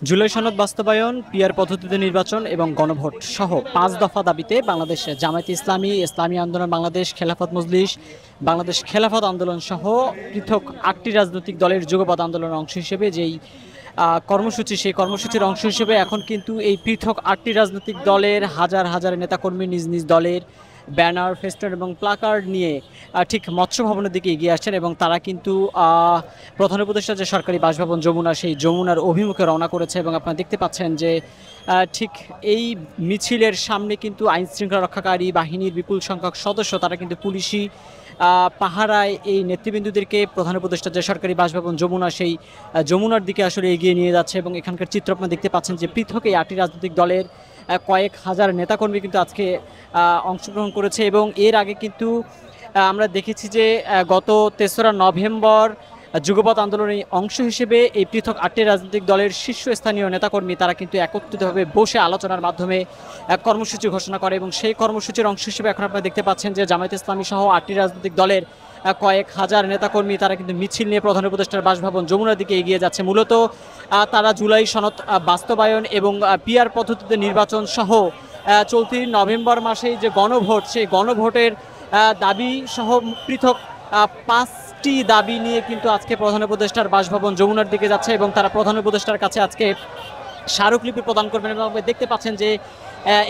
জুলাই সনদ বাস্তবায়ন, পিআর পদ্ধতিতে নির্বাচন এবং গণভোট সহ ৫ দফা দাবিতে বাংলাদেশ জামায়াতে ইসলামী, ইসলামী আন্দোলন বাংলাদেশ, খেলাফত মজলিস, বাংলাদেশ খেলাফত আন্দোলন সহ পৃথক ৮টি রাজনৈতিক দলের যুগপৎ আন্দোলনের অংশ হিসেবে কর্মসূচি, সেই কর্মসূচির অংশ হিসেবে এখন কিন্তু এই পৃথক ৮টি রাজনৈতিক দলের হাজার হাজার নেতাকর্মী নিজ নিজ দলের ব্যানার, ফেস্টুন এবং প্লাকার্ড নিয়ে ঠিক মৎস্য ভবনের দিকে এগিয়ে আসছেন এবং তারা কিন্তু প্রধান উপদেষ্টা যে সরকারি বাসভবন যমুনা, সেই যমুনার অভিমুখে রওনা করেছে এবং আপনারা দেখতে পাচ্ছেন যে ঠিক এই মিছিলের সামনে কিন্তু আইন শৃঙ্খলা রক্ষাকারী বাহিনীর বিপুল সংখ্যক সদস্য, তারা কিন্তু পুলিশি পাহারায় এই নেতৃবৃন্দদেরকে প্রধান উপদেষ্টা যে সরকারি বাসভবন যমুনা, সেই যমুনার দিকে আসলে এগিয়ে নিয়ে যাচ্ছে। এবং এখানকার চিত্র আপনারা দেখতে পাচ্ছেন যে পৃথক এই ৮টি রাজনৈতিক দলের কয়েক হাজার নেতাকর্মী কিন্তু আজকে অংশগ্রহণ করেছে। এবং এর আগে কিন্তু আমরা দেখেছি যে গত ৩রা নভেম্বর যুগপৎ আন্দোলনের অংশ হিসেবে এই পৃথক ৮টি রাজনৈতিক দলের শীর্ষস্থানীয় নেতাকর্মী তারা কিন্তু একত্রিতভাবে বসে আলোচনার মাধ্যমে এক কর্মসূচি ঘোষণা করে এবং সেই কর্মসূচির অংশ হিসেবে এখন আপনারা দেখতে পাচ্ছেন যে জামায়াতে ইসলামী সহ ৮টি রাজনৈতিক দলের কয়েক হাজার নেতাকর্মী তারা কিন্তু মিছিল নিয়ে প্রধান উপদেষ্টার বাসভবন যমুনার দিকে এগিয়ে যাচ্ছে। মূলত তারা জুলাই সনদ বাস্তবায়ন এবং পিআর পদ্ধতিতে নির্বাচন সহ চলতি নভেম্বর মাসেই যে গণভোট, সেই গণভোটের দাবি সহ পৃথক ৫টি দাবি নিয়ে কিন্তু আজকে প্রধান উপদেষ্টার বাসভবন যমুনার দিকে যাচ্ছে এবং তারা প্রধান উপদেষ্টার কাছে আজকে স্মারকলিপি প্রদান করবেন। এবং দেখতে পাচ্ছেন যে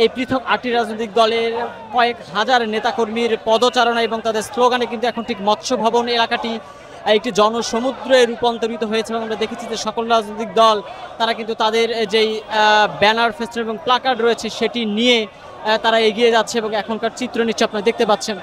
এই পৃথক ৮টি রাজনৈতিক দলের কয়েক হাজার নেতাকর্মীর পদচারণা এবং তাদের স্লোগানে কিন্তু এখন ঠিক মৎস্য ভবন এলাকাটি একটি জনসমুদ্রে রূপান্তরিত হয়েছে। এবং আমরা দেখেছি যে সকল রাজনৈতিক দল তারা কিন্তু তাদের যেই ব্যানার, ফেস্টুন এবং প্লাকার্ড রয়েছে সেটি নিয়ে তারা এগিয়ে যাচ্ছে এবং এখনকার চিত্র নিশ্চয় আপনারা দেখতে পাচ্ছেন।